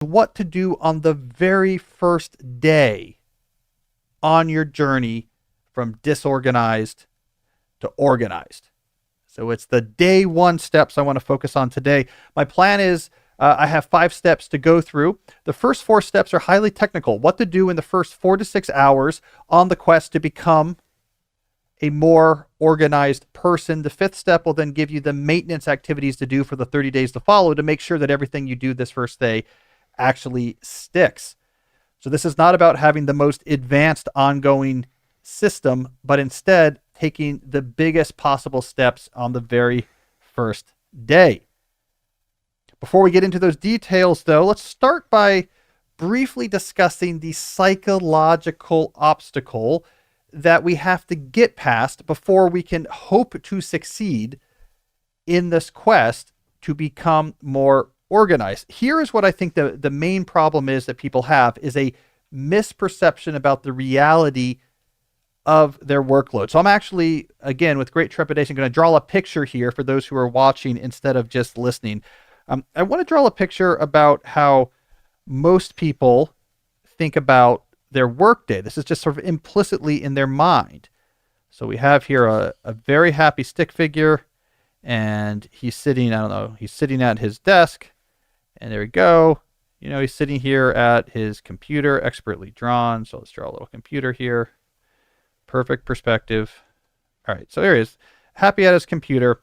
what to do on the very first day on your journey from disorganized to organized. So it's the day one steps I want to focus on today. My plan is I have 5 steps to go through. The first 4 steps are highly technical. What to do in the first 4 to 6 hours on the quest to become a more organized person. The 5th step will then give you the maintenance activities to do for the 30 days to follow to make sure that everything you do this first day actually sticks. So this is not about having the most advanced ongoing system, but instead taking the biggest possible steps on the very first day. Before we get into those details, though, let's start by briefly discussing the psychological obstacle that we have to get past before we can hope to succeed in this quest to become more organized. Here is what I think the main problem is that people have is a misperception about the reality of their workload. So I'm actually, again, with great trepidation, going to draw a picture here for those who are watching instead of just listening. I want to draw a picture about how most people think about their workday. This is just sort of implicitly in their mind. So we have here a very happy stick figure, and he's sitting, I don't know, he's sitting at his desk, and there we go. You know, he's sitting here at his computer, expertly drawn. So let's draw a little computer here. Perfect perspective. All right, so there he is, happy at his computer.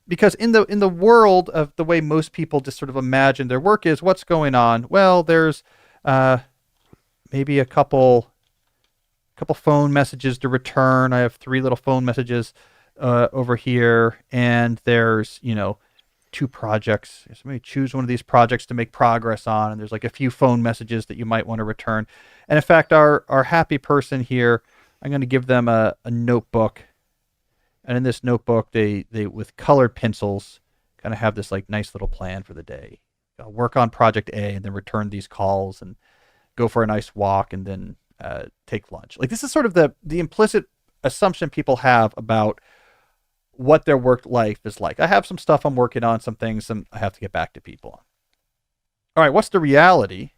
Because in the world of the way most people just sort of imagine their work is, what's going on? Well, there's maybe a couple phone messages to return. I have 3 little phone messages over here, and there's 2 projects. So maybe choose one of these projects to make progress on, and there's like a few phone messages that you might want to return. And in fact, our happy person here, I'm going to give them a notebook. And in this notebook, they with colored pencils kind of have this like nice little plan for the day. I'll work on project A and then return these calls and go for a nice walk and then take lunch. Like, this is sort of the implicit assumption people have about what their work life is like. I have some stuff I'm working on, some things I have to get back to people on. All right, what's the reality?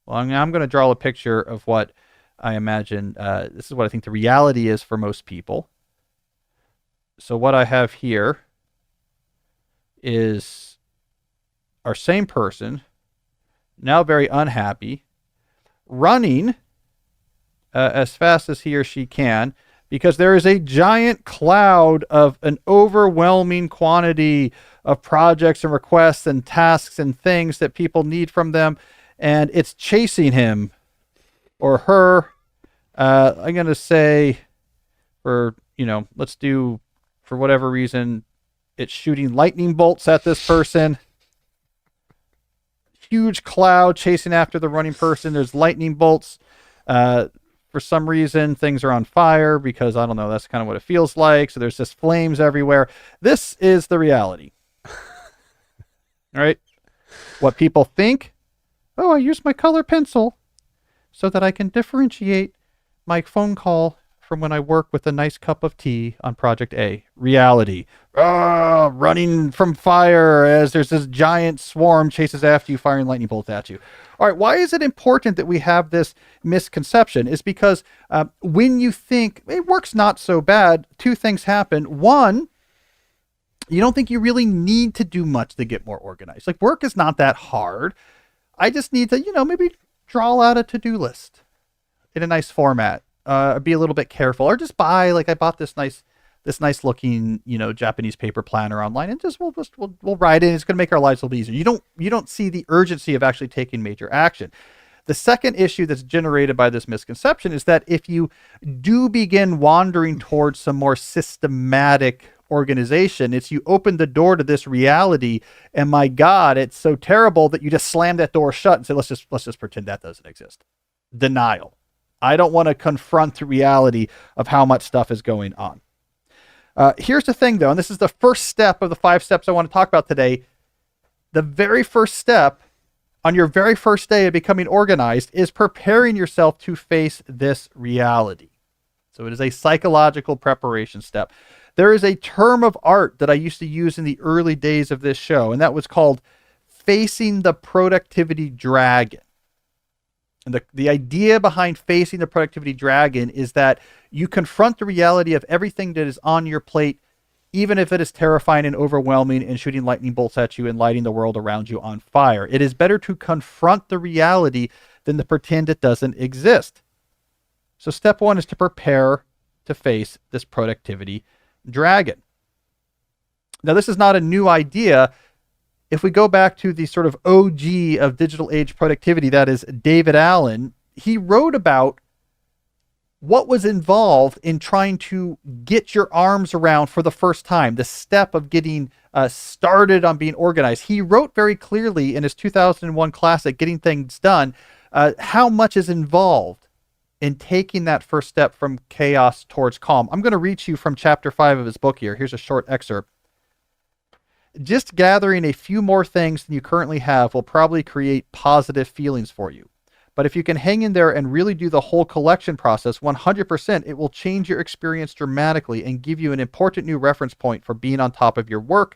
Well, I'm going to draw a picture of what I imagine. This is what I think the reality is for most people. So what I have here is our same person, now very unhappy, running as fast as he or she can, because there is a giant cloud of an overwhelming quantity of projects and requests and tasks and things that people need from them, and it's chasing him or her. I'm going to say let's do, for whatever reason, it's shooting lightning bolts at this person. Huge cloud chasing after the running person. There's lightning bolts. For some reason, things are on fire because, I don't know, that's kind of what it feels like. So there's just flames everywhere. This is the reality. All right? What people think, oh, I use my color pencil so that I can differentiate my phone call from when I work with a nice cup of tea on project A. Reality. Running from fire as there's this giant swarm chases after you, firing lightning bolts at you. All right, why is it important that we have this misconception? Is because when you think it works not so bad, 2 things happen. One, you don't think you really need to do much to get more organized. Like, work is not that hard. I just need to, maybe draw out a to-do list in a nice format. Be a little bit careful, or just buy, like, I bought this nice looking, Japanese paper planner online, and we'll write it. It's going to make our lives a little easier. You don't see the urgency of actually taking major action. The second issue that's generated by this misconception is that if you do begin wandering towards some more systematic organization, it's you open the door to this reality, and my God, it's so terrible that you just slam that door shut and say, let's just pretend that doesn't exist. Denial. I don't want to confront the reality of how much stuff is going on. Here's the thing, though, and this is the first step of the 5 steps I want to talk about today. The very first step on your very first day of becoming organized is preparing yourself to face this reality. So it is a psychological preparation step. There is a term of art that I used to use in the early days of this show, and that was called facing the productivity dragon. And the idea behind facing the productivity dragon is that you confront the reality of everything that is on your plate, even if it is terrifying and overwhelming and shooting lightning bolts at you and lighting the world around you on fire. It is better to confront the reality than to pretend it doesn't exist. So step one is to prepare to face this productivity dragon. Now, this is not a new idea. If we go back to the sort of OG of digital age productivity, that is David Allen, he wrote about what was involved in trying to get your arms around for the first time, the step of getting started on being organized. He wrote very clearly in his 2001 classic, Getting Things Done, how much is involved in taking that first step from chaos towards calm. I'm going to read to you from chapter 5 of his book here. Here's a short excerpt. Just gathering a few more things than you currently have will probably create positive feelings for you. But if you can hang in there and really do the whole collection process, 100%, it will change your experience dramatically and give you an important new reference point for being on top of your work.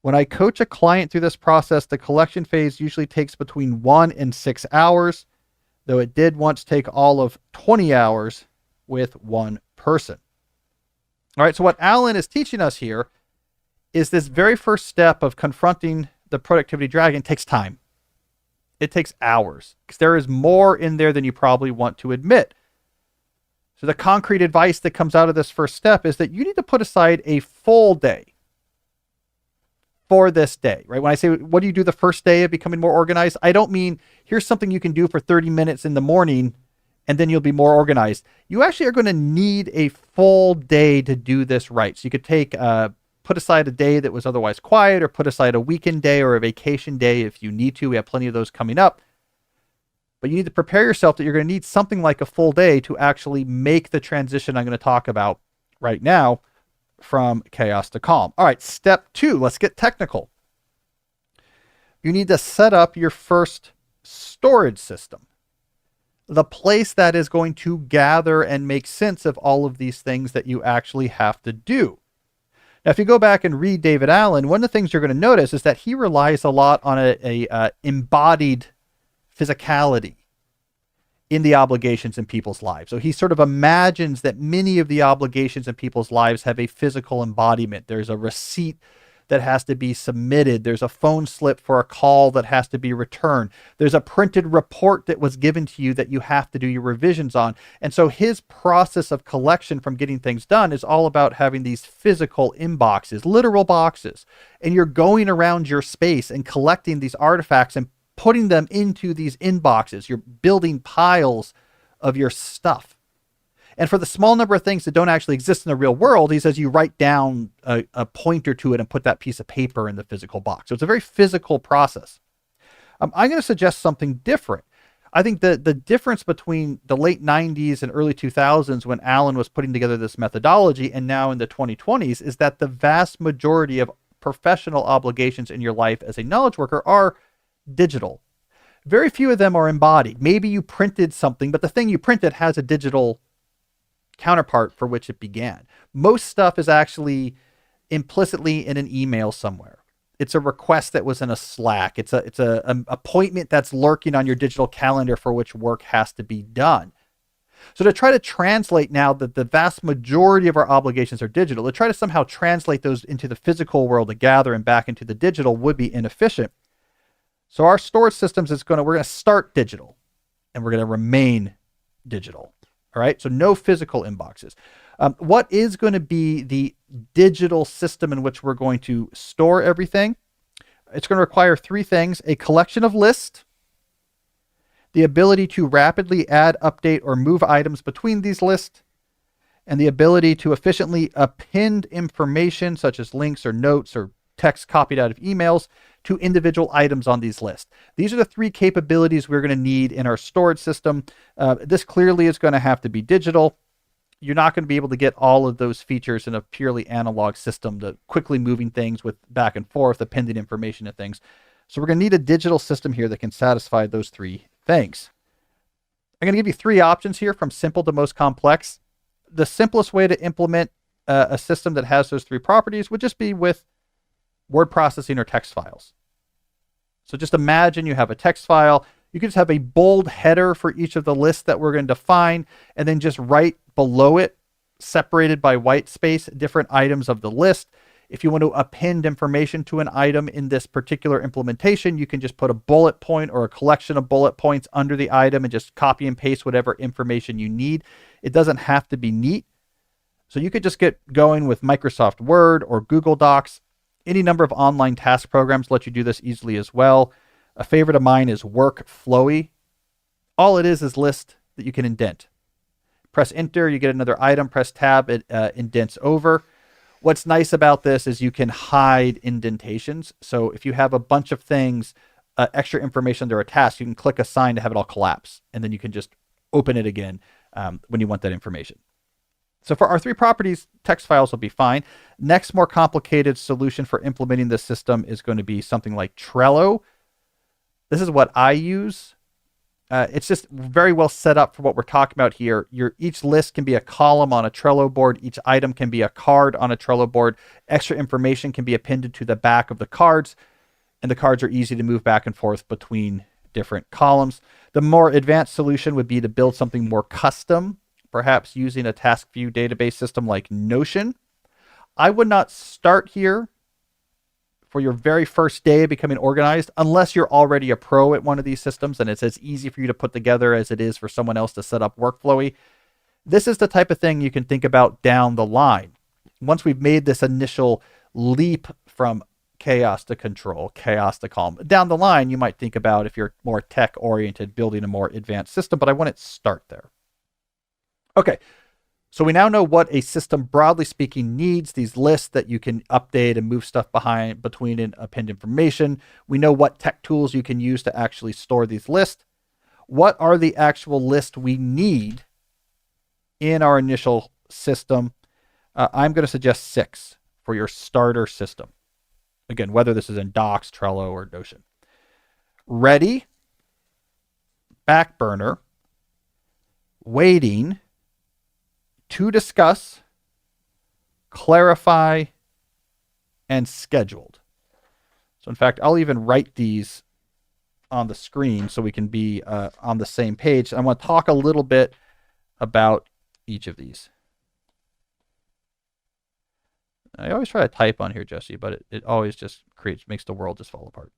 When I coach a client through this process, the collection phase usually takes between 1 and 6 hours, though it did once take all of 20 hours with one person. All right, so what Alan is teaching us here is this very first step of confronting the productivity dragon takes time. It takes hours because there is more in there than you probably want to admit. So the concrete advice that comes out of this first step is that you need to put aside a full day for this day, right? When I say, what do you do the first day of becoming more organized? I don't mean here's something you can do for 30 minutes in the morning and then you'll be more organized. You actually are going to need a full day to do this right. So you could take, put aside a day that was otherwise quiet, or put aside a weekend day or a vacation day if you need to. We have plenty of those coming up. But you need to prepare yourself that you're going to need something like a full day to actually make the transition I'm going to talk about right now from chaos to calm. All right, step 2, let's get technical. You need to set up your first storage system, the place that is going to gather and make sense of all of these things that you actually have to do. Now, if you go back and read David Allen, one of the things you're going to notice is that he relies a lot on a embodied physicality in the obligations in people's lives. So he sort of imagines that many of the obligations in people's lives have a physical embodiment. There's a receipt that has to be submitted. There's a phone slip for a call that has to be returned. There's a printed report that was given to you that you have to do your revisions on. And so his process of collection from getting things done is all about having these physical inboxes, literal boxes. And you're going around your space and collecting these artifacts and putting them into these inboxes. You're building piles of your stuff. And for the small number of things that don't actually exist in the real world, he says you write down a pointer to it and put that piece of paper in the physical box. So it's a very physical process. I'm going to suggest something different. I think that the difference between the late 90s and early 2000s when Alan was putting together this methodology and now in the 2020s is that the vast majority of professional obligations in your life as a knowledge worker are digital. Very few of them are embodied. Maybe you printed something, but the thing you printed has a digital counterpart for which it began. Most stuff is actually implicitly in an email somewhere. It's a request that was in a Slack. It's an appointment that's lurking on your digital calendar for which work has to be done. So to try to translate now that the vast majority of our obligations are digital, to try to somehow translate those into the physical world to gather and back into the digital would be inefficient. So our storage systems we're going to start digital and we're going to remain digital. All right, so no physical inboxes. What is going to be the digital system in which we're going to store everything? It's going to require 3 things: a collection of lists, the ability to rapidly add, update, or move items between these lists, and the ability to efficiently append information such as links or notes or text copied out of emails to individual items on these lists. These are the 3 capabilities we're going to need in our storage system. This clearly is going to have to be digital. You're not going to be able to get all of those features in a purely analog system, the quickly moving things with back and forth, appending information to things. So we're going to need a digital system here that can satisfy those 3 things. I'm going to give you 3 options here from simple to most complex. The simplest way to implement a system that has those 3 properties would just be with word processing or text files. So just imagine you have a text file. You can just have a bold header for each of the lists that we're going to define, and then just right below it, separated by white space, different items of the list. If you want to append information to an item in this particular implementation, you can just put a bullet point or a collection of bullet points under the item and just copy and paste whatever information you need. It doesn't have to be neat. So you could just get going with Microsoft Word or Google Docs. Any number of online task programs let you do this easily as well. A favorite of mine is Workflowy. All it is list that you can indent. Press enter, you get another item. Press tab, it indents over. What's nice about this is you can hide indentations. So if you have a bunch of things, extra information under a task, you can click assign to have it all collapse. And then you can just open it again when you want that information. So for our 3 properties, text files will be fine. Next, more complicated solution for implementing this system is going to be something like Trello. This is what I use. It's just very well set up for what we're talking about here. Each list can be a column on a Trello board. Each item can be a card on a Trello board. Extra information can be appended to the back of the cards, and the cards are easy to move back and forth between different columns. The more advanced solution would be to build something more custom, perhaps using a task view database system like Notion. I would not start here for your very first day of becoming organized, unless you're already a pro at one of these systems and it's as easy for you to put together as it is for someone else to set up Workflowy. This is the type of thing you can think about down the line. Once we've made this initial leap from chaos to control, chaos to calm, down the line, you might think about, if you're more tech oriented, building a more advanced system, but I wouldn't start there. Okay. So we now know what a system, broadly speaking, needs, these lists that you can update and move stuff between and append information. We know what tech tools you can use to actually store these lists. What are the actual lists we need in our initial system? I'm going to suggest 6 for your starter system. Again, whether this is in Docs, Trello, or Notion. Ready, back burner, waiting, to discuss, clarify, and scheduled. So in fact, I'll even write these on the screen so we can be on the same page. I want to talk a little bit about each of these. I always try to type on here, Jesse, but it always just makes the world just fall apart.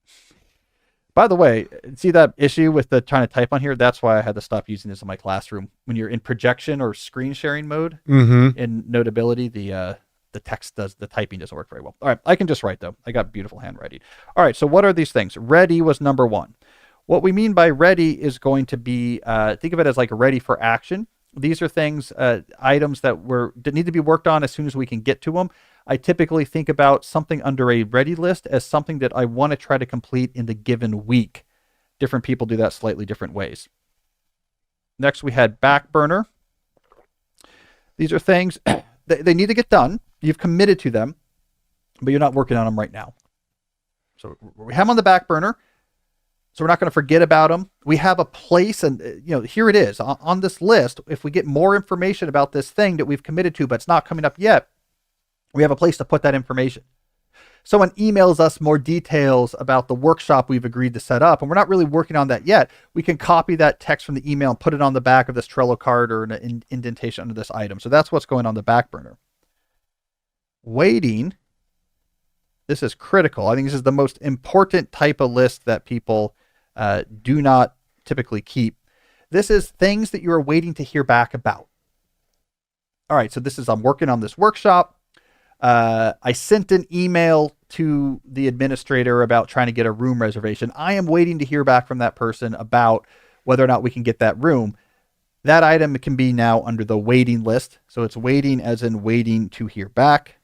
By the way, see that issue with the trying to type on here? That's why I had to stop using this in my classroom. When you're in projection or screen sharing mode in Notability, the typing doesn't work very well. All right, I can just write though. I got beautiful handwriting. All right, so what are these things? Ready was number 1. What we mean by ready is going to be, think of it as like ready for action. These are things, items that need to be worked on as soon as we can get to them. I typically think about something under a ready list as something that I want to try to complete in the given week. Different people do that slightly different ways. Next, we had back burner. These are things they need to get done. You've committed to them, but you're not working on them right now. So we have them on the back burner. So we're not going to forget about them. We have a place, and here it is on this list. If we get more information about this thing that we've committed to, but it's not coming up yet, we have a place to put that information. Someone emails us more details about the workshop we've agreed to set up, and we're not really working on that yet. We can copy that text from the email and put it on the back of this Trello card or an indentation under this item. So that's what's going on the back burner. Waiting. This is critical. I think this is the most important type of list that people do not typically keep. This is things that you are waiting to hear back about. All right, so I'm working on this workshop. I sent an email to the administrator about trying to get a room reservation. I am waiting to hear back from that person about whether or not we can get that room. That item can be now under the waiting list. So it's waiting as in waiting to hear back.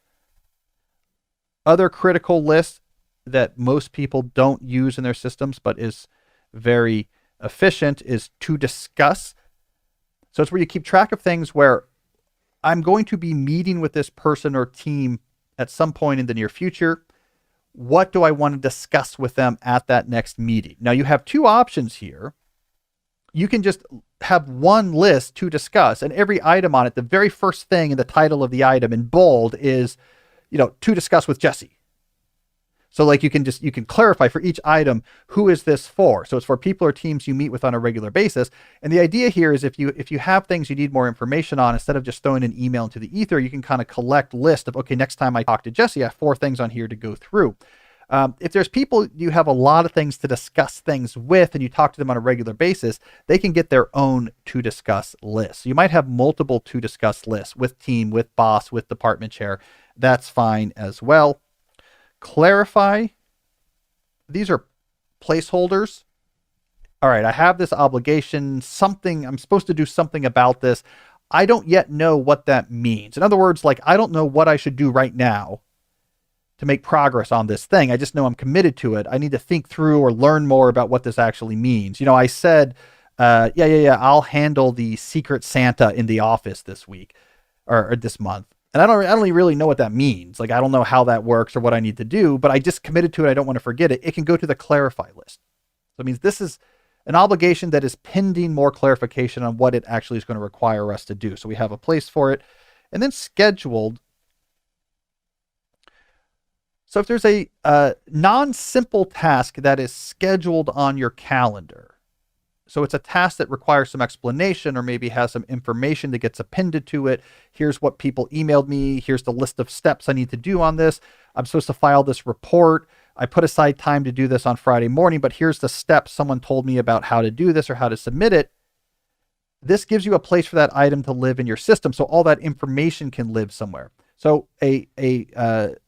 Other critical lists that most people don't use in their systems, but is very efficient, is to discuss. So it's where you keep track of things where I'm going to be meeting with this person or team at some point in the near future. What do I want to discuss with them at that next meeting? Now you have 2 options here. You can just have one list to discuss, and every item on it, the very first thing in the title of the item in bold is, to discuss with Jesse. So like you can clarify for each item, who is this for? So it's for people or teams you meet with on a regular basis. And the idea here is if you have things you need more information on, instead of just throwing an email into the ether, you can kind of collect list of, okay, next time I talk to Jesse, I have 4 things on here to go through. If there's people you have a lot of things to discuss things with and you talk to them on a regular basis, they can get their own to discuss list. So you might have multiple to discuss lists with team, with boss, with department chair. That's fine as well. Clarify. These are placeholders. All right, I have this obligation, something, I'm supposed to do something about this. I don't yet know what that means. In other words, like, I don't know what I should do right now to make progress on this thing. I just know I'm committed to it. I need to think through or learn more about what this actually means. You know, I said, I'll handle the Secret Santa in the office this week or this month. And I don't really know what that means. Like, I don't know how that works or what I need to do, but I just committed to it. I don't want to forget it. It can go to the clarify list. So it means this is an obligation that is pending more clarification on what it actually is going to require us to do. So we have a place for it. And then scheduled. So if there's a non-simple task that is scheduled on your calendar, so it's a task that requires some explanation or maybe has some information that gets appended to it. Here's what people emailed me. Here's the list of steps I need to do on this. I'm supposed to file this report. I put aside time to do this on Friday morning, but here's the steps someone told me about how to do this or how to submit it. This gives you a place for that item to live in your system, so all that information can live somewhere. So a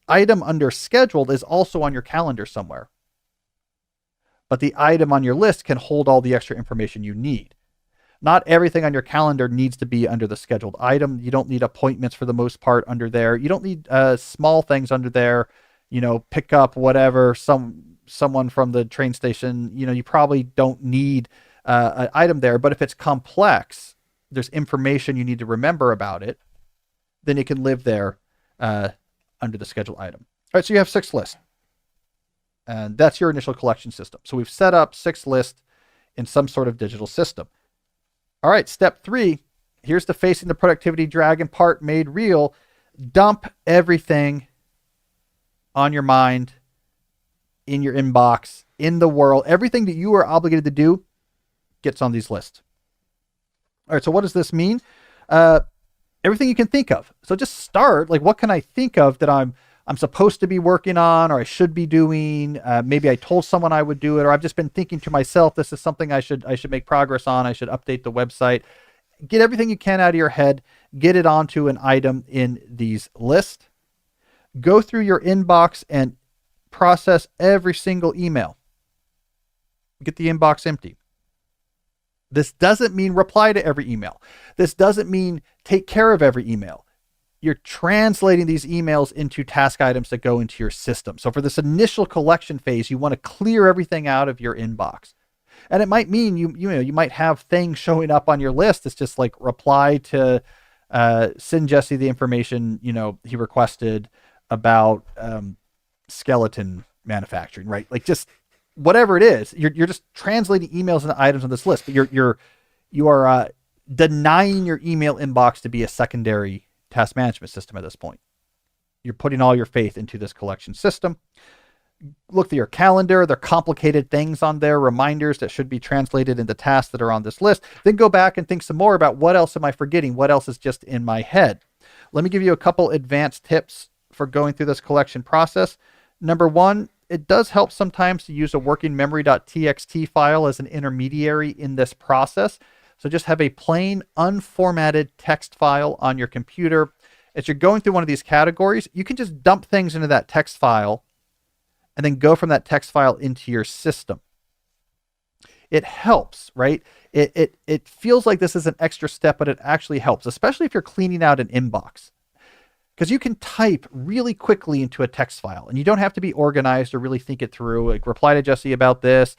item under scheduled is also on your calendar somewhere. But the item on your list can hold all the extra information you need. Not everything on your calendar needs to be under the scheduled item. You don't need appointments for the most part under there. You don't need small things under there, you know, pick up whatever, someone from the train station. You know, you probably don't need an item there. But if it's complex, there's information you need to remember about it, then it can live there under the scheduled item. All right, so you have 6 lists. And that's your initial collection system. So we've set up 6 lists in some sort of digital system. All right, step 3. Here's the facing the productivity dragon part made real. Dump everything on your mind, in your inbox, in the world. Everything that you are obligated to do gets on these lists. All right, so what does this mean? Everything you can think of. So just start, like, what can I think of that I'm supposed to be working on, or I should be doing? Maybe I told someone I would do it, or I've just been thinking to myself, this is something I should make progress on. I should update the website. Get everything you can out of your head. Get it onto an item in these lists. Go through your inbox and process every single email. Get the inbox empty. This doesn't mean reply to every email. This doesn't mean take care of every email. You're translating these emails into task items that go into your system. So for this initial collection phase, you want to clear everything out of your inbox. And it might mean you might have things showing up on your list. It's just like reply to send Jesse the information he requested about skeleton manufacturing, right? Like, just whatever it is, you're just translating emails into items on this list, but you are denying your email inbox to be a secondary task management system at this point. You're putting all your faith into this collection system. Look at your calendar. There are complicated things on there, reminders that should be translated into tasks that are on this list. Then go back and think some more about what else am I forgetting? What else is just in my head? Let me give you a couple advanced tips for going through this collection process. Number 1, it does help sometimes to use a working memory.txt file as an intermediary in this process. So just have a plain unformatted text file on your computer. As you're going through one of these categories, you can just dump things into that text file and then go from that text file into your system. It helps, right? It feels like this is an extra step, but it actually helps, especially if you're cleaning out an inbox. Because you can type really quickly into a text file, and you don't have to be organized or really think it through. Like, reply to Jesse about this,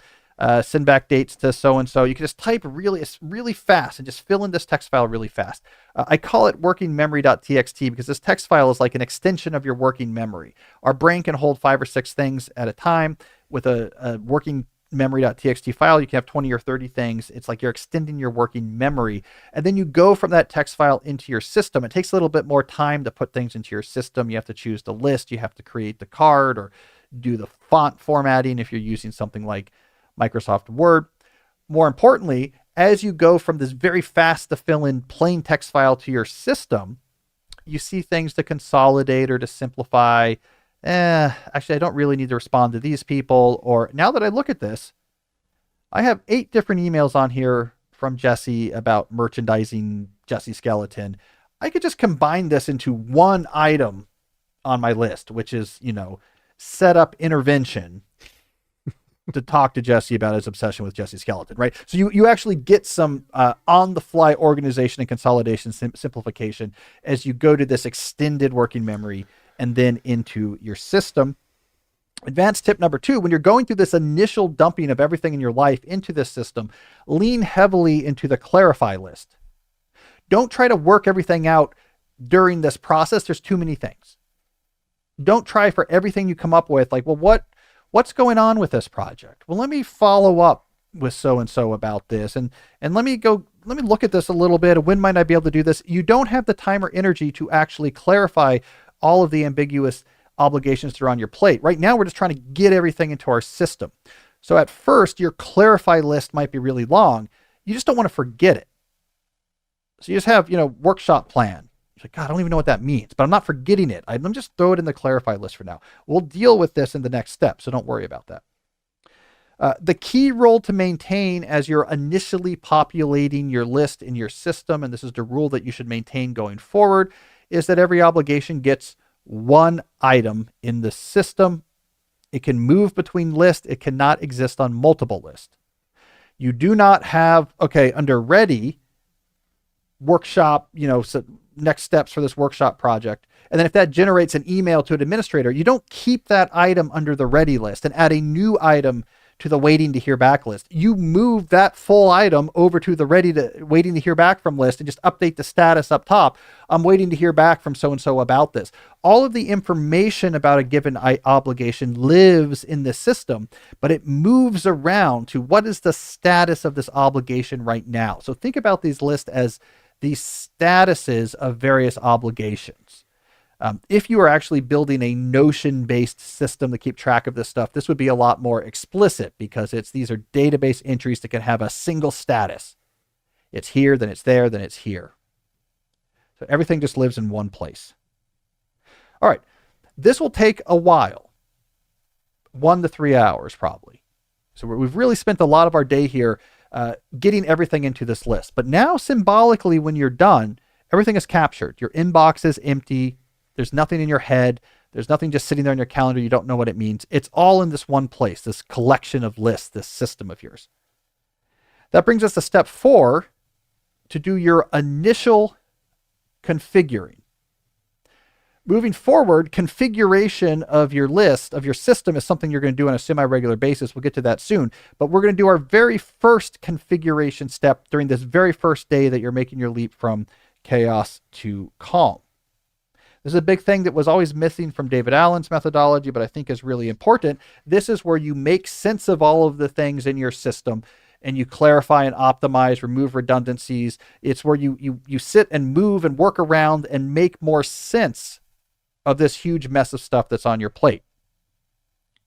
send back dates to so-and-so. You can just type really fast and just fill in this text file really fast. I call it working memory.txt because this text file is like an extension of your working memory. Our brain can hold 5 or 6 things at a time. With a working memory.txt file, you can have 20 or 30 things. It's like you're extending your working memory. And then you go from that text file into your system. It takes a little bit more time to put things into your system. You have to choose the list. You have to create the card or do the font formatting if you're using something like Microsoft Word. More importantly, as you go from this very fast to fill in plain text file to your system, you see things to consolidate or to simplify. Actually, I don't really need to respond to these people. Or now that I look at this, I have 8 different emails on here from Jesse about merchandising Jesse Skeleton. I could just combine this into one item on my list, which is, set up intervention to talk to Jesse about his obsession with Jesse Skeleton, right? So you actually get some on-the-fly organization and consolidation simplification as you go to this extended working memory and then into your system. Advanced tip number 2, when you're going through this initial dumping of everything in your life into this system, lean heavily into the clarify list. Don't try to work everything out during this process. There's too many things. Don't try for everything you come up with, like, well, what's going on with this project? Well, let me follow up with so-and-so about this. And let me look at this a little bit. When might I be able to do this? You don't have the time or energy to actually clarify all of the ambiguous obligations that are on your plate. Right now, we're just trying to get everything into our system. So at first, your clarify list might be really long. You just don't want to forget it. So you just have, workshop plan. You're like, God, I don't even know what that means, but I'm not forgetting it. Let me just throw it in the clarify list for now. We'll deal with this in the next step, so don't worry about that. The key role to maintain as you're initially populating your list in your system, and this is the rule that you should maintain going forward, is that every obligation gets one item in the system. It can move between lists. It cannot exist on multiple lists. You do not have, under ready, workshop, so next steps for this workshop project. And then if that generates an email to an administrator, you don't keep that item under the ready list and add a new item to the waiting to hear back list. You move that full item over to the waiting to hear back from list and just update the status up top. I'm waiting to hear back from so-and-so about this. All of the information about a given obligation lives in the system, but it moves around to what is the status of this obligation right now. So think about these lists as these statuses of various obligations. If you are actually building a Notion-based system to keep track of this stuff, this would be a lot more explicit because these are database entries that can have a single status. It's here, then it's there, then it's here. So everything just lives in one place. All right, this will take a while, 1 to 3 hours probably. So we've really spent a lot of our day here getting everything into this list. But now symbolically, when you're done, everything is captured. Your inbox is empty. There's nothing in your head. There's nothing just sitting there in your calendar. You don't know what it means. It's all in this one place, this collection of lists, this system of yours. That brings us to step 4, to do your initial configuring. Moving forward, configuration of your list, of your system, is something you're going to do on a semi-regular basis. We'll get to that soon. But we're going to do our very first configuration step during this very first day that you're making your leap from chaos to calm. This is a big thing that was always missing from David Allen's methodology, but I think is really important. This is where you make sense of all of the things in your system and you clarify and optimize, remove redundancies. It's where you sit and move and work around and make more sense of this huge mess of stuff that's on your plate.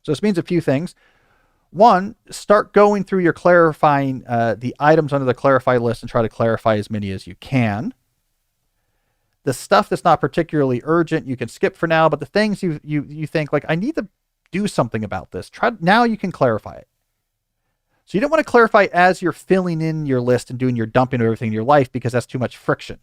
So this means a few things. 1, start going through your clarifying the items under the clarify list and try to clarify as many as you can. The stuff that's not particularly urgent, you can skip for now, but the things you think, like, I need to do something about this, now you can clarify it. So you don't want to clarify as you're filling in your list and doing your dumping of everything in your life because that's too much friction.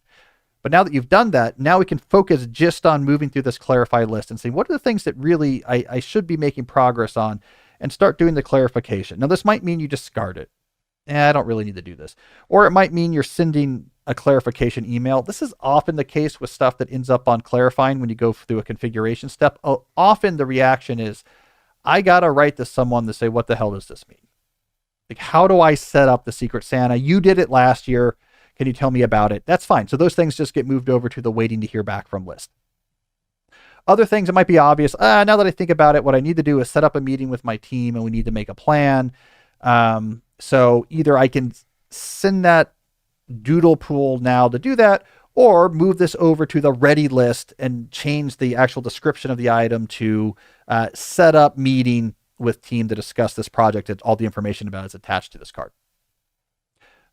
But now that you've done that, now we can focus just on moving through this clarify list and saying, what are the things that really I should be making progress on, and start doing the clarification. Now, this might mean you discard it. I don't really need to do this. Or it might mean you're sending a clarification email. This is often the case with stuff that ends up on clarifying when you go through a configuration step. Often the reaction is, I got to write to someone to say, what the hell does this mean? Like, how do I set up the Secret Santa? You did it last year. Can you tell me about it? That's fine. So those things just get moved over to the waiting to hear back from list. Other things that might be obvious. Now that I think about it, what I need to do is set up a meeting with my team and we need to make a plan. So either I can send that doodle pool now to do that, Or move this over to the ready list and change the actual description of the item to set up meeting with team to discuss this project, and all the information about it is attached to this card.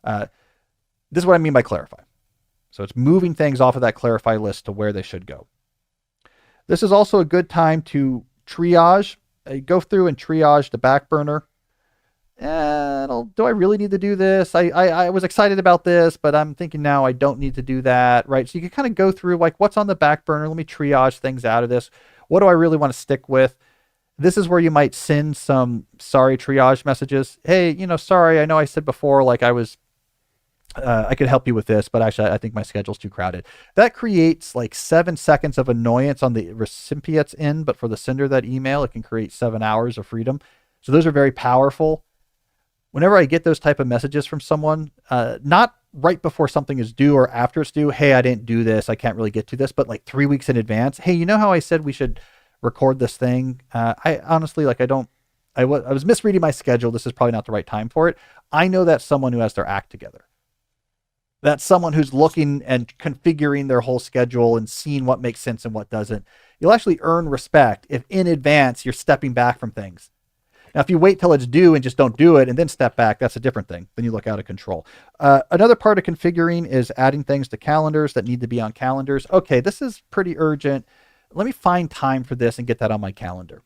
This is what I mean by clarify. So it's moving things off of that clarify list to where they should go. This is also a good time to triage. Go through and triage the back burner. Do I really need to do this? I was excited about this, but I'm thinking now I don't need to do that, right? So you can kind of go through like what's on the back burner. Let me triage things out of this. What do I really want to stick with? This is where you might send some sorry triage messages. Hey, sorry, I know I said before, like I could help you with this, but actually I think my schedule's too crowded. That creates like 7 seconds of annoyance on the recipient's end, but for the sender of that email, it can create 7 hours of freedom. So those are very powerful. Whenever I get those type of messages from someone, not right before something is due or after it's due, hey, I didn't do this, I can't really get to this, but like 3 weeks in advance, hey, you know how I said we should record this thing? I honestly, I was misreading my schedule. This is probably not the right time for it. I know that's someone who has their act together. That's someone who's looking and configuring their whole schedule and seeing what makes sense and what doesn't. You'll actually earn respect if in advance you're stepping back from things. Now, if you wait till it's due and just don't do it and then step back, that's a different thing. Then you look out of control. Another part of configuring is adding things to calendars that need to be on calendars. Okay, this is pretty urgent. Let me find time for this and get that on my calendar.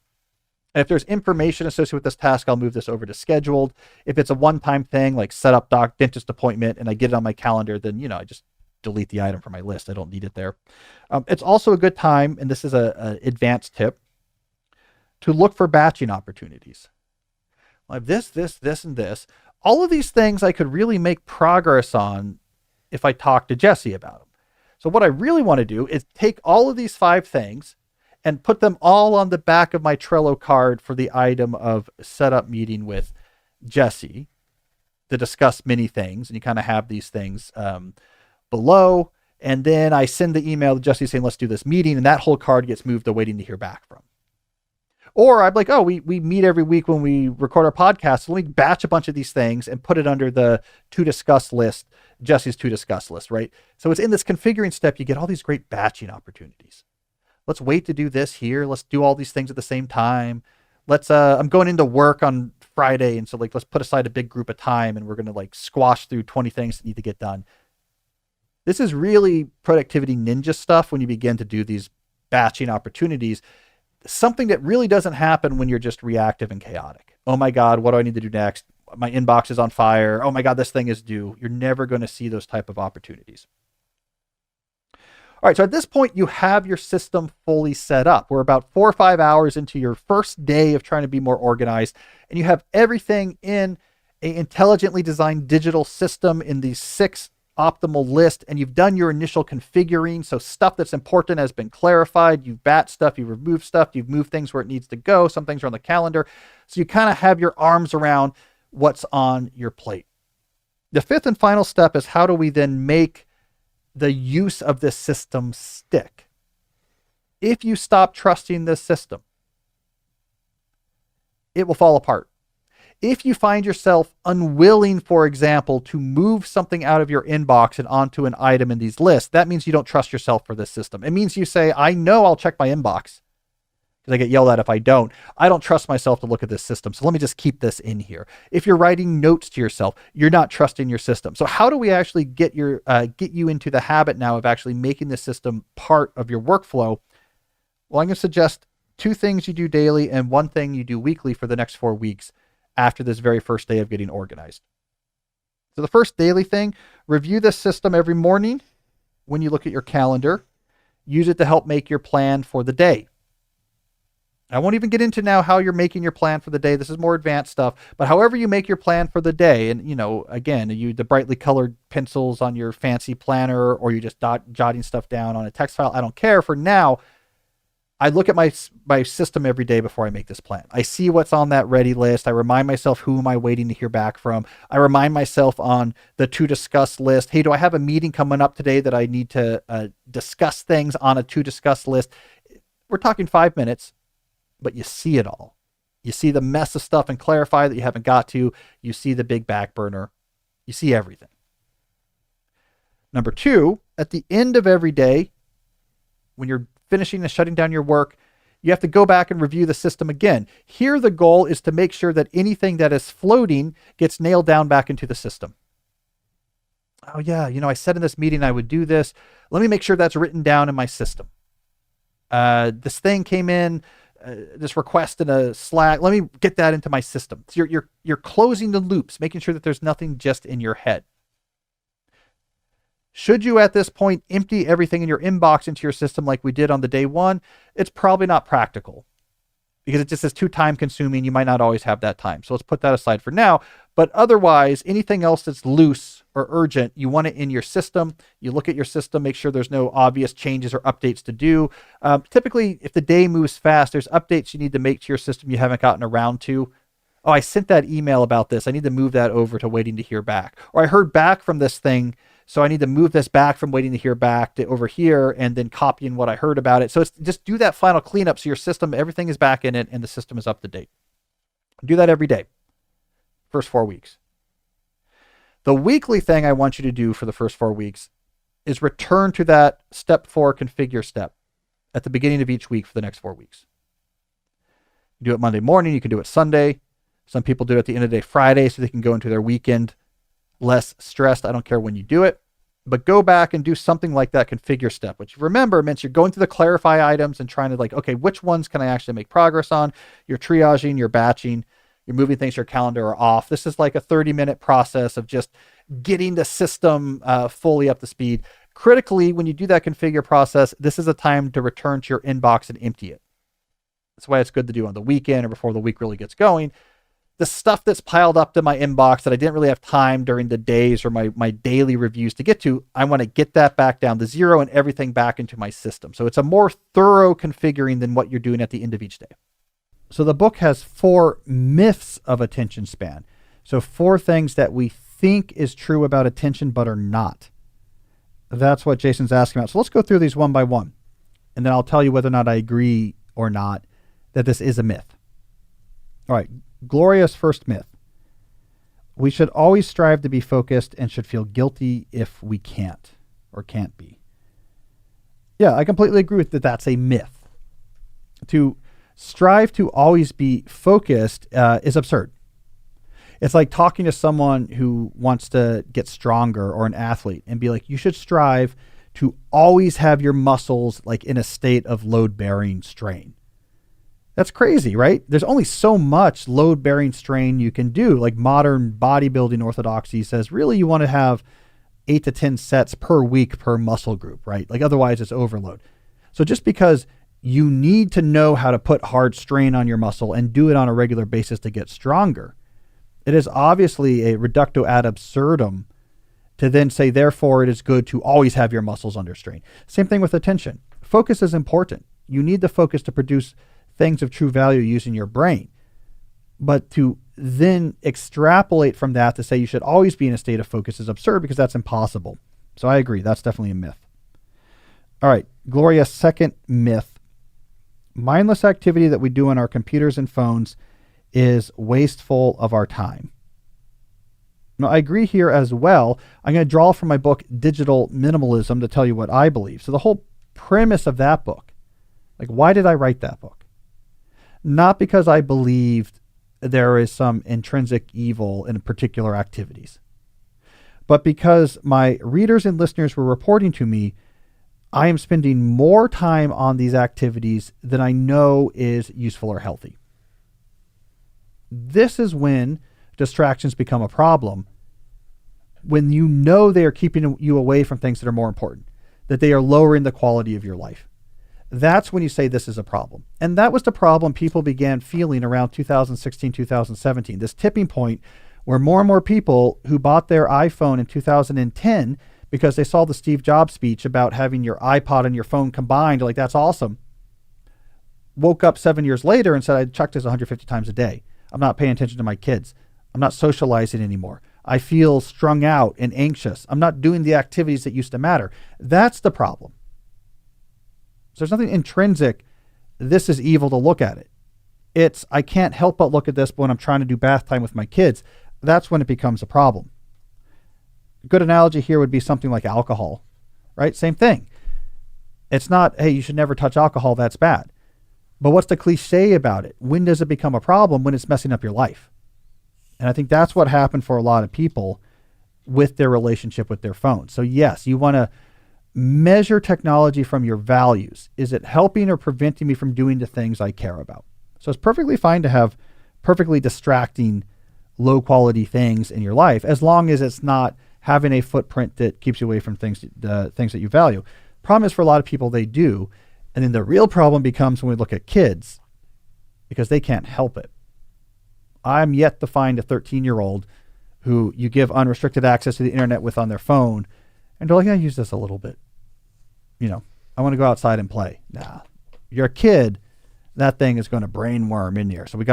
And if there's information associated with this task, I'll move this over to scheduled. If it's a one-time thing, like set up dentist appointment, and I get it on my calendar, then, I just delete the item from my list. I don't need it there. It's also a good time, and this is a advanced tip, to look for batching opportunities. I have this, and this. All of these things I could really make progress on if I talk to Jesse about them. So what I really want to do is take all of these 5 things and put them all on the back of my Trello card for the item of setup meeting with Jesse to discuss many things. And you kind of have these things below. And then I send the email to Jesse saying, let's do this meeting. And that whole card gets moved to waiting to hear back from. Or I'm like, we meet every week when we record our podcast. So let me batch a bunch of these things and put it under the to discuss list, Jesse's to discuss list, right? So it's in this configuring step, you get all these great batching opportunities. Let's wait to do this here. Let's do all these things at the same time. I'm going into work on Friday. And so let's put aside a big group of time and we're going to squash through 20 things that need to get done. This is really productivity ninja stuff when you begin to do these batching opportunities. Something that really doesn't happen when you're just reactive and chaotic. Oh my God, what do I need to do next? My inbox is on fire. Oh my God, this thing is due. You're never going to see those type of opportunities. All right, so at this point, you have your system fully set up. We're about 4 or 5 hours into your first day of trying to be more organized, and you have everything in an intelligently designed digital system in these 6 optimal list, and you've done your initial configuring. So stuff that's important has been clarified. You've batched stuff, you've removed stuff, you've moved things where it needs to go. Some things are on the calendar. So you kind of have your arms around what's on your plate. The 5th and final step is how do we then make the use of this system stick? If you stop trusting this system, it will fall apart. If you find yourself unwilling, for example, to move something out of your inbox and onto an item in these lists, that means you don't trust yourself for this system. It means you say, I know I'll check my inbox because I get yelled at if I don't. I don't trust myself to look at this system. So let me just keep this in here. If you're writing notes to yourself, you're not trusting your system. So how do we actually get you into the habit now of actually making the system part of your workflow? Well, I'm going to suggest 2 things you do daily and 1 thing you do weekly for the next 4 weeks after this very first day of getting organized. So the first daily thing, review this system every morning when you look at your calendar. Use it to help make your plan for the day. I won't even get into now how you're making your plan for the day. This is more advanced stuff. But however you make your plan for the day, and again, the brightly colored pencils on your fancy planner, or you just jotting stuff down on a text file, I don't care. For now, I look at my system every day before I make this plan. I see what's on that ready list. I remind myself, who am I waiting to hear back from? I remind myself on the to discuss list. Hey, do I have a meeting coming up today that I need to discuss things on a to discuss list? We're talking 5 minutes, but you see it all. You see the mess of stuff and clarify that you haven't got to. You see the big back burner. You see everything. Number two, at the end of every day, when you're finishing and shutting down your work, you have to go back and review the system again. Here, the goal is to make sure that anything that is floating gets nailed down back into the system. Oh yeah, I said in this meeting I would do this. Let me make sure that's written down in my system. This thing came in, this request in a Slack. Let me get that into my system. So you're closing the loops, making sure that there's nothing just in your head. Should you at this point empty everything in your inbox into your system like we did on the day one? It's probably not practical because it just is too time consuming. You might not always have that time. So let's put that aside for now. But otherwise, anything else that's loose or urgent, you want it in your system. You look at your system, make sure there's no obvious changes or updates to do. Typically, if the day moves fast, there's updates you need to make to your system you haven't gotten around to. Oh, I sent that email about this. I need to move that over to waiting to hear back. Or I heard back from this thing, so I need to move this back from waiting to hear back to over here and then copying what I heard about it. So it's just do that final cleanup so your system, everything is back in it and the system is up to date. Do that every day. First 4 weeks. The weekly thing I want you to do for the first 4 weeks is return to that step 4 configure step at the beginning of each week for the next 4 weeks. You do it Monday morning. You can do it Sunday. Some people do it at the end of the day Friday so they can go into their weekend less stressed. I don't care when you do it, but go back and do something like that configure step, which remember means you're going through the clarify items and trying to okay, which ones can I actually make progress on? You're triaging, you're batching, you're moving things to your calendar or off. This is like a 30-minute process of just getting the system fully up to speed. Critically, when you do that configure process, this is a time to return to your inbox and empty it. That's why it's good to do on the weekend or before the week really gets going. The stuff that's piled up to my inbox that I didn't really have time during the days or my daily reviews to get to, I want to get that back down to zero and everything back into my system. So it's a more thorough configuring than what you're doing at the end of each day. So the book has 4 myths of attention span. So 4 things that we think is true about attention but are not. That's what Jason's asking about. So let's go through these one by one, and then I'll tell you whether or not I agree or not that this is a myth. All right. Gloria's first myth. We should always strive to be focused and should feel guilty if we can't or can't be. Yeah, I completely agree with that. That's a myth. To strive to always be focused is absurd. It's like talking to someone who wants to get stronger or an athlete and be like, you should strive to always have your muscles like in a state of load-bearing strain. That's crazy, right? There's only so much load-bearing strain you can do. Like modern bodybuilding orthodoxy says, really you want to have 8 to 10 sets per week per muscle group, right? Like otherwise it's overload. So just because you need to know how to put hard strain on your muscle and do it on a regular basis to get stronger, it is obviously a reductio ad absurdum to then say, therefore it is good to always have your muscles under strain. Same thing with attention. Focus is important. You need the focus to produce things of true value using your brain. But to then extrapolate from that to say you should always be in a state of focus is absurd because that's impossible. So I agree. That's definitely a myth. All right. Gloria's second myth. Mindless activity that we do on our computers and phones is wasteful of our time. Now, I agree here as well. I'm going to draw from my book, Digital Minimalism, to tell you what I believe. So the whole premise of that book, like why did I write that book? Not because I believed there is some intrinsic evil in particular activities, but because my readers and listeners were reporting to me, I am spending more time on these activities than I know is useful or healthy. This is when distractions become a problem, when you know they are keeping you away from things that are more important, that they are lowering the quality of your life. That's when you say this is a problem. And that was the problem people began feeling around 2016, 2017, this tipping point where more and more people who bought their iPhone in 2010 because they saw the Steve Jobs speech about having your iPod and your phone combined, like that's awesome, woke up 7 years later and said, I checked this 150 times a day. I'm not paying attention to my kids. I'm not socializing anymore. I feel strung out and anxious. I'm not doing the activities that used to matter. That's the problem. So there's nothing intrinsic. This is evil to look at it. It's, I can't help but look at this when I'm trying to do bath time with my kids. That's when it becomes a problem. A good analogy here would be something like alcohol, right? Same thing. It's not, hey, you should never touch alcohol, that's bad. But what's the cliche about it? When does it become a problem? When it's messing up your life. And I think that's what happened for a lot of people with their relationship with their phone. So yes, you want to measure technology from your values. Is it helping or preventing me from doing the things I care about? So it's perfectly fine to have perfectly distracting, low quality things in your life, as long as it's not having a footprint that keeps you away from the things that you value. Problem is, for a lot of people, they do. And then the real problem becomes when we look at kids, because they can't help it. I'm yet to find a 13-year-old who you give unrestricted access to the internet with on their phone, and they're like, I use this a little bit. I want to go outside and play. Nah, you're a kid. That thing is going to brainworm in there. So we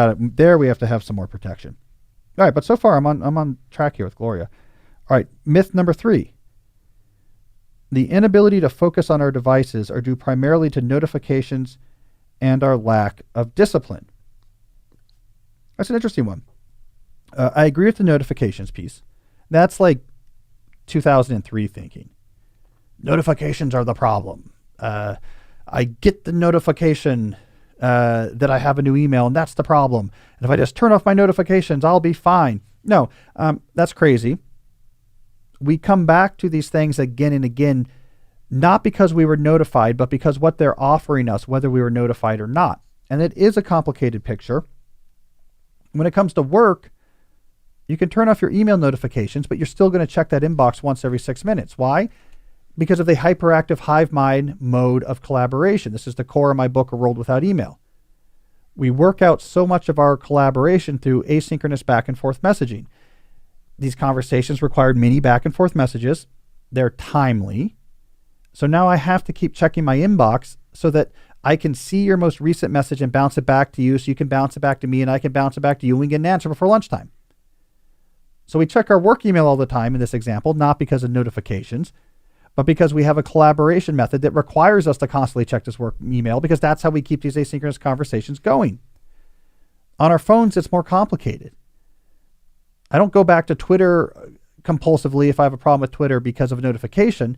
have to have some more protection. All right, but so far I'm on track here with Gloria. All right, myth number 3. The inability to focus on our devices are due primarily to notifications and our lack of discipline. That's an interesting one. I agree with the notifications piece. That's like 2003 thinking. Notifications are the problem. I get the notification that I have a new email, and that's the problem. And if I just turn off my notifications, I'll be fine. No, that's crazy. We come back to these things again and again, not because we were notified, but because what they're offering us, whether we were notified or not. And it is a complicated picture. When it comes to work, you can turn off your email notifications, but you're still going to check that inbox once every 6 minutes. Why? Because of the hyperactive hive mind mode of collaboration. This is the core of my book, A World Without Email. We work out so much of our collaboration through asynchronous back and forth messaging. These conversations required many back and forth messages. They're timely. So now I have to keep checking my inbox so that I can see your most recent message and bounce it back to you, so you can bounce it back to me and I can bounce it back to you and we get an answer before lunchtime. So we check our work email all the time in this example, not because of notifications, but because we have a collaboration method that requires us to constantly check this work email, because that's how we keep these asynchronous conversations going. On our phones, it's more complicated. I don't go back to Twitter compulsively if I have a problem with Twitter because of a notification,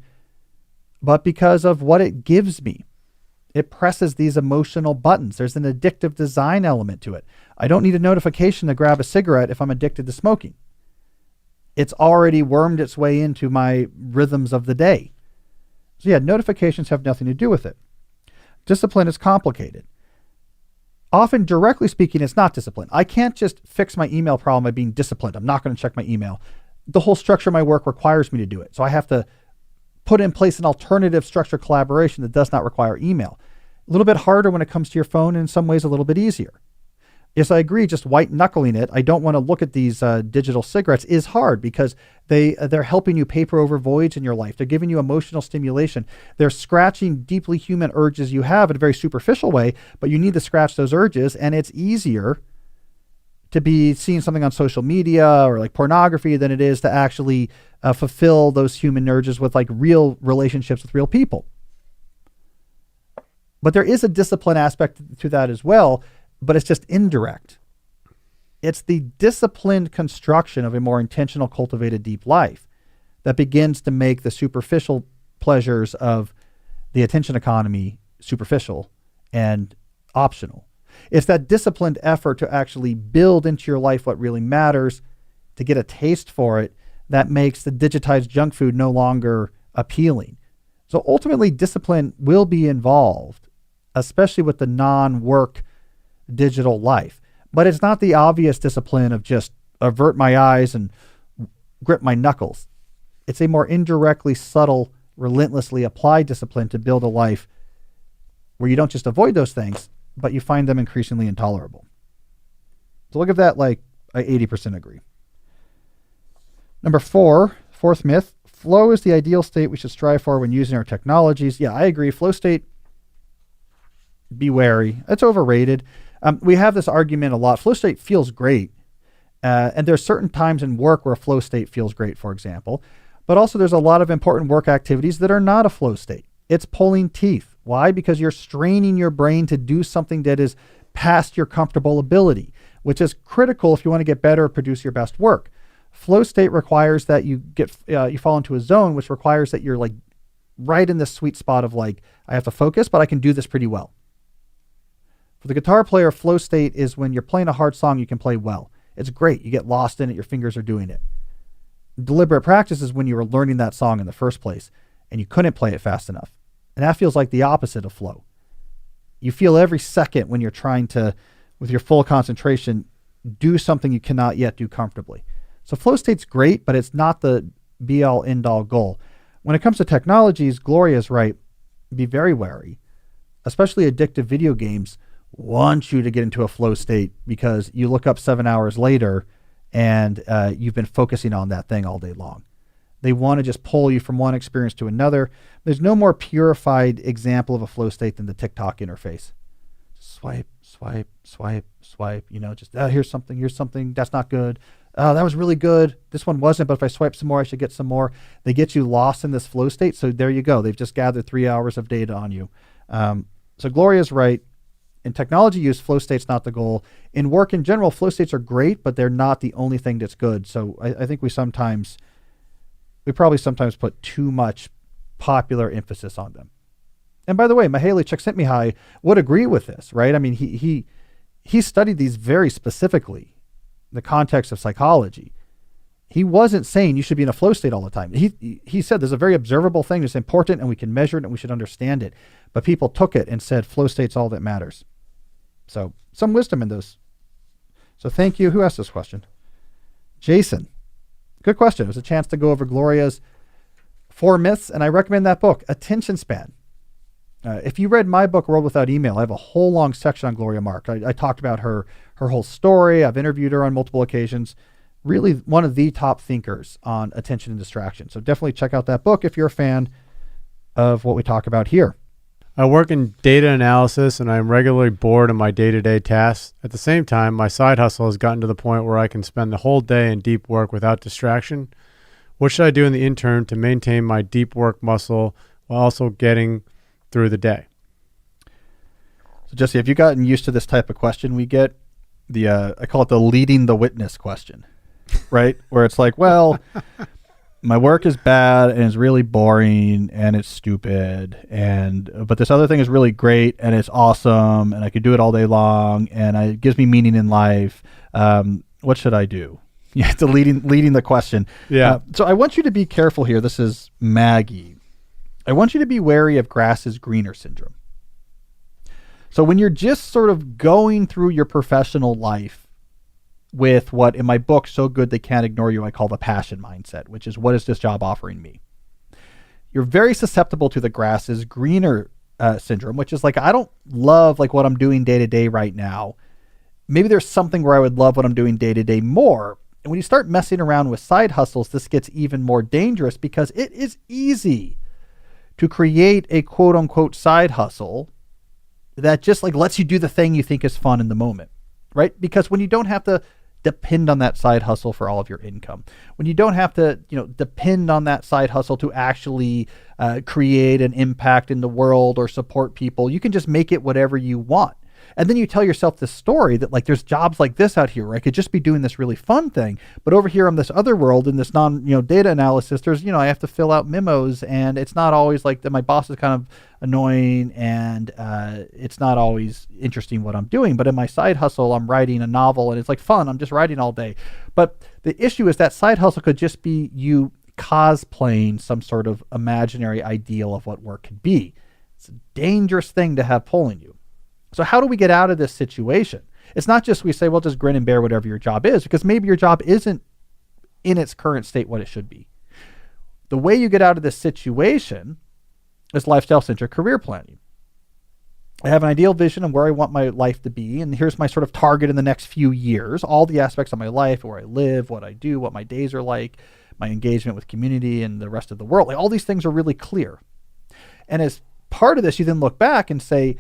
but because of what it gives me. It presses these emotional buttons. There's an addictive design element to it. I don't need a notification to grab a cigarette if I'm addicted to smoking. It's already wormed its way into my rhythms of the day. So yeah, notifications have nothing to do with it. Discipline is complicated. Often, directly speaking, it's not discipline. I can't just fix my email problem by being disciplined. I'm not going to check my email. The whole structure of my work requires me to do it. So I have to put in place an alternative structured collaboration that does not require email. A little bit harder when it comes to your phone, and in some ways a little bit easier. Yes, I agree, just white knuckling it. I don't want to look at these digital cigarettes is hard because they're helping you paper over voids in your life. They're giving you emotional stimulation. They're scratching deeply human urges you have in a very superficial way, but you need to scratch those urges, and it's easier to be seeing something on social media or like pornography than it is to actually fulfill those human urges with like real relationships with real people. But there is a discipline aspect to that as well, but it's just indirect. It's the disciplined construction of a more intentional, cultivated, deep life that begins to make the superficial pleasures of the attention economy superficial and optional. It's that disciplined effort to actually build into your life what really matters, to get a taste for it, that makes the digitized junk food no longer appealing. So ultimately, discipline will be involved, especially with the non-work digital life. But it's not the obvious discipline of just avert my eyes and grip my knuckles. It's a more indirectly subtle, relentlessly applied discipline to build a life where you don't just avoid those things, but you find them increasingly intolerable. So look at that, like I 80% agree. Number 4, fourth myth, flow is the ideal state we should strive for when using our technologies. Yeah, I agree. Flow state, be wary. It's overrated. We have this argument a lot. Flow state feels great. And there's certain times in work where a flow state feels great, for example. But also there's a lot of important work activities that are not a flow state. It's pulling teeth. Why? Because you're straining your brain to do something that is past your comfortable ability, which is critical if you want to get better or produce your best work. Flow state requires that you you fall into a zone, which requires that you're like right in this sweet spot of like, I have to focus, but I can do this pretty well. For the guitar player, flow state is when you're playing a hard song you can play well. It's great. You get lost in it. Your fingers are doing it. Deliberate practice is when you were learning that song in the first place and you couldn't play it fast enough. And that feels like the opposite of flow. You feel every second when you're trying to, with your full concentration, do something you cannot yet do comfortably. So flow state's great, but it's not the be-all, end-all goal. When it comes to technologies, Gloria's right. Be very wary. Especially addictive video games want you to get into a flow state because you look up 7 hours later and you've been focusing on that thing all day long. They want to just pull you from one experience to another. There's no more purified example of a flow state than the TikTok interface. Swipe, swipe, swipe, swipe, just here's something, that's not good. Oh, that was really good. This one wasn't, but if I swipe some more, I should get some more. They get you lost in this flow state. So there you go. They've just gathered 3 hours of data on you. So Gloria's right. In technology use, flow state's not the goal. In work in general, flow states are great, but they're not the only thing that's good. So I think we probably sometimes put too much popular emphasis on them. And by the way, Mihaly Csikszentmihalyi would agree with this, right? I mean, he studied these very specifically in the context of psychology. He wasn't saying you should be in a flow state all the time. He said there's a very observable thing that's important and we can measure it and we should understand it. But people took it and said flow state's all that matters. So some wisdom in those. So thank you. Who asked this question? Jason. Good question. It was a chance to go over Gloria's 4 myths, and I recommend that book, Attention Span. If you read my book, World Without Email, I have a whole long section on Gloria Mark. I talked about her whole story. I've interviewed her on multiple occasions. Really one of the top thinkers on attention and distraction. So definitely check out that book if you're a fan of what we talk about here. I work in data analysis and I am regularly bored in my day-to-day tasks. At the same time, my side hustle has gotten to the point where I can spend the whole day in deep work without distraction. What should I do in the interim to maintain my deep work muscle while also getting through the day? So Jesse, have you gotten used to this type of question we get? I call it the leading the witness question, right? Where it's like, well, my work is bad and it's really boring and it's stupid, but this other thing is really great and it's awesome and I could do it all day long and it gives me meaning in life. What should I do? Yeah, it's leading the question. Yeah. So I want you to be careful here. This is Maggie. I want you to be wary of grass is greener syndrome. So when you're just sort of going through your professional life with what in my book, So Good They Can't Ignore You, I call the passion mindset, which is what is this job offering me? You're very susceptible to the grass is greener syndrome, which is like, I don't love like what I'm doing day to day right now. Maybe there's something where I would love what I'm doing day to day more. And when you start messing around with side hustles, this gets even more dangerous because it is easy to create a quote unquote side hustle that just like lets you do the thing you think is fun in the moment, right? Because when you don't have to depend on that side hustle for all of your income, when you don't have to, depend on that side hustle to actually create an impact in the world or support people, you can just make it whatever you want. And then you tell yourself this story that like there's jobs like this out here where I could just be doing this really fun thing. But over here on this other world in this data analysis, there's, I have to fill out memos and it's not always like that. My boss is kind of annoying and it's not always interesting what I'm doing. But in my side hustle, I'm writing a novel and it's like fun. I'm just writing all day. But the issue is that side hustle could just be you cosplaying some sort of imaginary ideal of what work could be. It's a dangerous thing to have pulling you. So how do we get out of this situation? It's not just we say, well, just grin and bear whatever your job is, because maybe your job isn't in its current state what it should be. The way you get out of this situation is lifestyle-centric career planning. I have an ideal vision of where I want my life to be, and here's my sort of target in the next few years, all the aspects of my life, where I live, what I do, what my days are like, my engagement with community and the rest of the world. Like all these things are really clear. And as part of this, you then look back and say,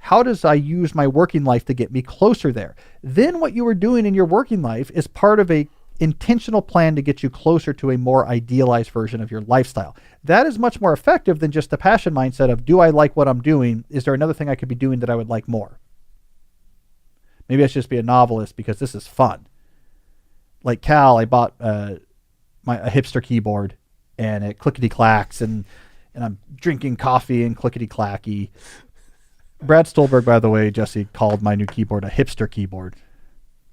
how does I use my working life to get me closer there? Then what you were doing in your working life is part of a intentional plan to get you closer to a more idealized version of your lifestyle. That is much more effective than just the passion mindset of, do I like what I'm doing? Is there another thing I could be doing that I would like more? Maybe I should just be a novelist because this is fun. like Cal, I bought a hipster keyboard, and it clickety clacks, and I'm drinking coffee and clickety clacky. Brad Stolberg, by the way, Jesse, called my new keyboard a hipster keyboard.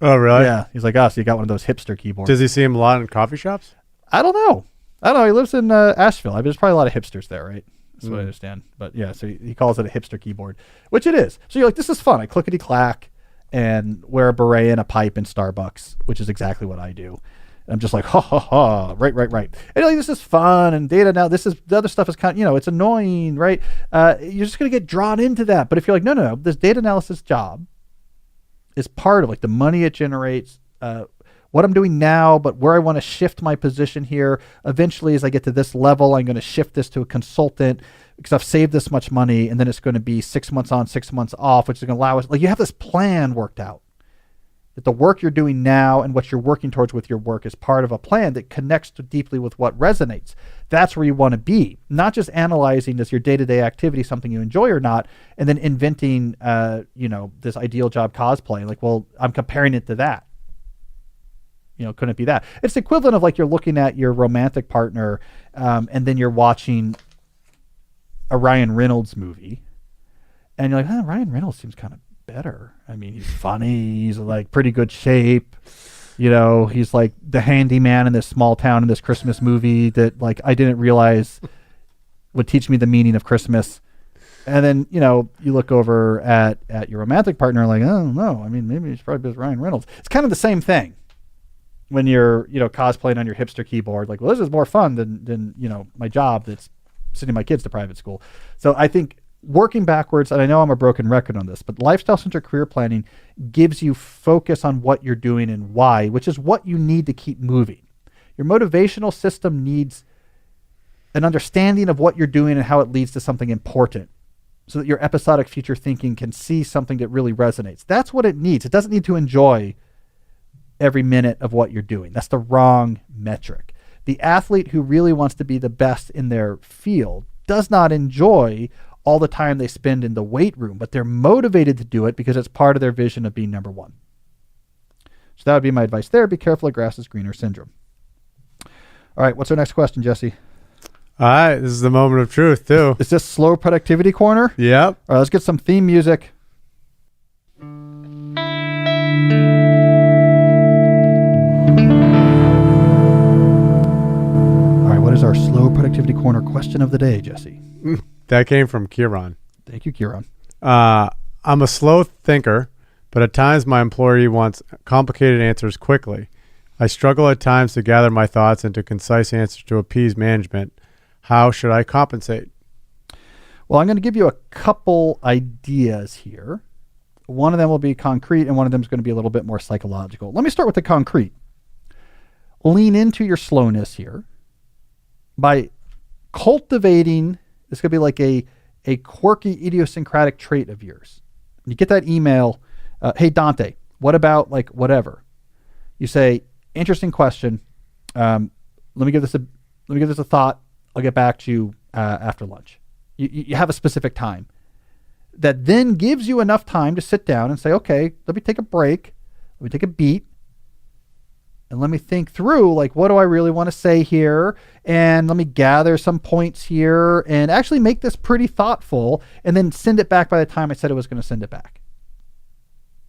Oh, really? Yeah. He's like, oh, so you got one of those hipster keyboards. Does he see him a lot in coffee shops? I don't know. He lives in Asheville. I mean, there's probably a lot of hipsters there, right? That's what I understand. But yeah, so he calls it a hipster keyboard, which it is. So you're like, this is fun. I clickety clack and wear a beret and a pipe in Starbucks, which is exactly what I do. And I'm just like, ha ha ha, right. And you're like, this is fun, and data now. The other stuff is kind of, it's annoying, right? You're just gonna get drawn into that. But if you're like, no, this data analysis job is part of like the money it generates, what I'm doing now, but where I want to shift my position here. Eventually, as I get to this level, I'm going to shift this to a consultant because I've saved this much money, and then it's going to be 6 months on, 6 months off, which is going to allow us, like, you have this plan worked out. That the work you're doing now and what you're working towards with your work is part of a plan that connects deeply with what resonates. That's where you want to be, not just analyzing does your day-to-day activity something you enjoy or not, and then inventing, this ideal job cosplay. Like, well, I'm comparing it to that. Couldn't it be that? It's the equivalent of like you're looking at your romantic partner, and then you're watching a Ryan Reynolds movie, and you're like, Ryan Reynolds seems kind of better. I mean, he's funny. He's like pretty good shape. He's like the handyman in this small town in this Christmas movie that like I didn't realize would teach me the meaning of Christmas. And then, you look over at your romantic partner like, oh, no, I mean, maybe it's probably just Ryan Reynolds. It's kind of the same thing. When you're, cosplaying on your hipster keyboard, like, well, this is more fun than my job that's sending my kids to private school. So I think working backwards, and I know I'm a broken record on this, but lifestyle-centric career planning gives you focus on what you're doing and why, which is what you need to keep moving. Your motivational system needs an understanding of what you're doing and how it leads to something important so that your episodic future thinking can see something that really resonates. That's what it needs. It doesn't need to enjoy every minute of what you're doing. That's the wrong metric. The athlete who really wants to be the best in their field does not enjoy all the time they spend in the weight room, but they're motivated to do it because it's part of their vision of being number one. So that would be my advice there. Be careful of grass is greener syndrome. All right, what's our next question, Jesse? All right, this is the moment of truth, too. Is this slow productivity corner? Yep. All right, let's get some theme music. What is our slow productivity corner question of the day, Jesse? That came from Kieran. Thank you, Kieran. I'm a slow thinker, but at times my employee wants complicated answers quickly. I struggle at times to gather my thoughts into concise answers to appease management. How should I compensate? Well, I'm going to give you a couple ideas here. One of them will be concrete, and one of them is going to be a little bit more psychological. Let me start with the concrete. Lean into your slowness here by cultivating, this could be like a quirky idiosyncratic trait of yours. When you get that email, hey Dante, what about like whatever? You say, interesting question. Let me give this a thought. I'll get back to you after lunch. You have a specific time that then gives you enough time to sit down and say, okay, let me take a break. Let me take a beat. And let me think through, like, what do I really want to say here? And let me gather some points here and actually make this pretty thoughtful and then send it back by the time I said I was going to send it back.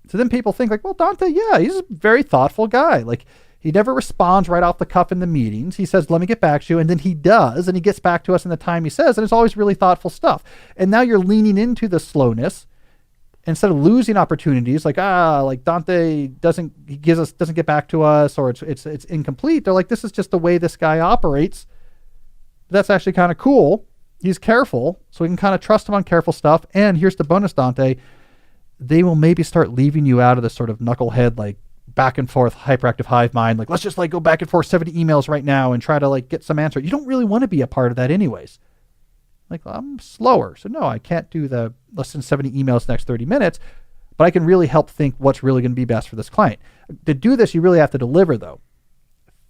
So then people think like, well, Dante, yeah, he's a very thoughtful guy. Like, he never responds right off the cuff in the meetings. He says, let me get back to you. And then he does. And he gets back to us in the time he says. And it's always really thoughtful stuff. And now you're leaning into the slowness instead of losing opportunities, like Dante doesn't get back to us, or it's incomplete. They're like, this is just the way this guy operates. That's actually kind of cool. He's careful, so we can kind of trust him on careful stuff. And here's the bonus, Dante. They will maybe start leaving you out of this sort of knucklehead, like back and forth hyperactive hive mind. Like, let's just like go back and forth 70 emails right now and try to like get some answer. You don't really want to be a part of that anyways. Like, well, I'm slower. So no, I can't do the less than 70 emails next 30 minutes, but I can really help think what's really going to be best for this client. To do this, you really have to deliver though.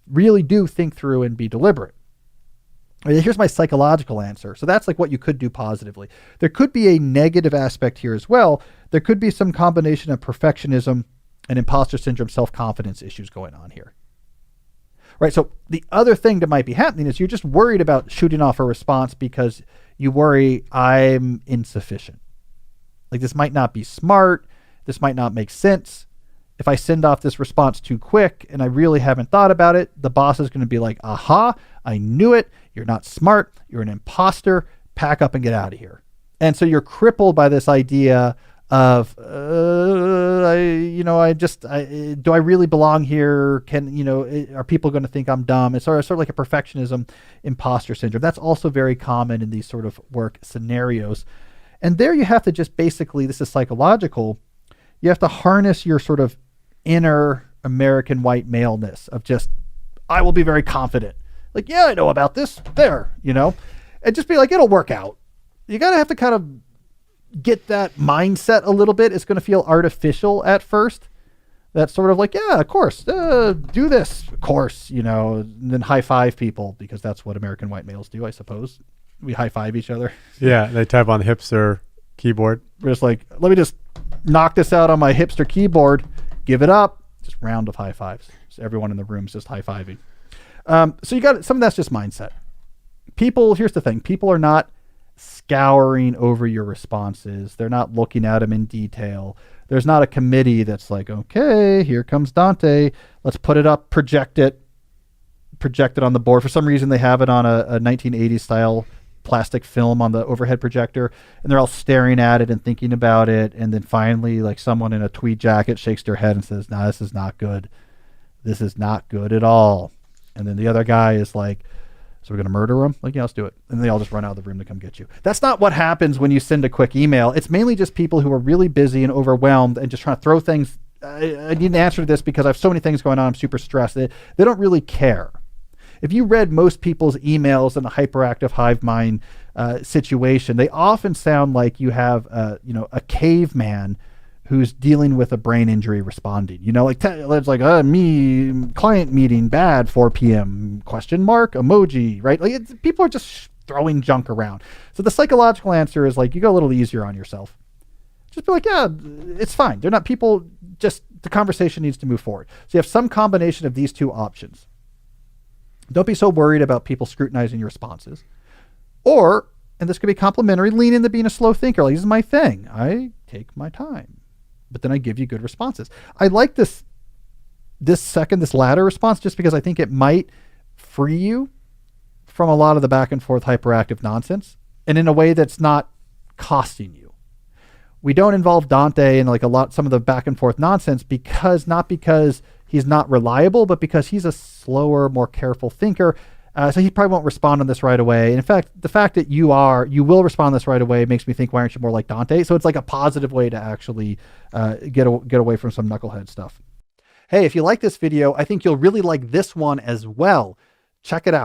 Really do think through and be deliberate. Here's my psychological answer. So that's like what you could do positively. There could be a negative aspect here as well. There could be some combination of perfectionism and imposter syndrome, self-confidence issues going on here. right? So the other thing that might be happening is you're just worried about shooting off a response because you worry I'm insufficient. Like this might not be smart. This might not make sense. If I send off this response too quick and I really haven't thought about it, the boss is going to be like, aha, I knew it. You're not smart. You're an imposter. Pack up and get out of here. And so you're crippled by this idea of, do I really belong here? Are people going to think I'm dumb? It's sort of like a perfectionism imposter syndrome. That's also very common in these sort of work scenarios. And there you have to just basically, this is psychological, you have to harness your sort of inner American white maleness of just, I will be very confident. Like, yeah, I know about this. There, and just be like, it'll work out. You got to have to kind of get that mindset a little bit. It's going to feel artificial at first. That's sort of like, yeah, of course, do this, of course, and then high five people because that's what American white males do, I suppose. We high five each other. Yeah, they type on the hipster keyboard. We're just like, let me just knock this out on my hipster keyboard, give it up, just round of high fives. So everyone in the room is just high fiving. So you got some of that's just mindset. Here's the thing, people are not scouring over your responses. They're not looking at them in detail. There's not a committee that's like, okay, here comes Dante. Let's put it up, project it on the board. For some reason, they have it on a 1980s style plastic film on the overhead projector, and they're all staring at it and thinking about it. And then finally, like someone in a tweed jacket shakes their head and says, "No, this is not good. This is not good at all." And then the other guy is like, "So we're going to murder him?" Like, yeah, let's do it. And they all just run out of the room to come get you. That's not what happens when you send a quick email. It's mainly just people who are really busy and overwhelmed and just trying to throw things. I need an answer to this because I have so many things going on. I'm super stressed. They don't really care. If you read most people's emails in a hyperactive hive mind situation, they often sound like you have a caveman who's dealing with a brain injury responding. It's like me client meeting bad 4 p.m. ? Emoji, right? Like people are just throwing junk around. So the psychological answer is like you go a little easier on yourself. Just be like, yeah, it's fine. They're not people. Just the conversation needs to move forward. So you have some combination of these two options. Don't be so worried about people scrutinizing your responses. Or, and this could be complimentary, lean into being a slow thinker. Like, this is my thing. I take my time, but then I give you good responses. I like this latter response just because I think it might free you from a lot of the back and forth hyperactive nonsense and in a way that's not costing you. We don't involve Dante in some of the back and forth nonsense not because he's not reliable, but because he's a slower, more careful thinker. So he probably won't respond on this right away. And in fact, the fact that you will respond on this right away makes me think, why aren't you more like Dante? So it's like a positive way to actually get away from some knucklehead stuff. Hey, if you like this video, I think you'll really like this one as well. Check it out.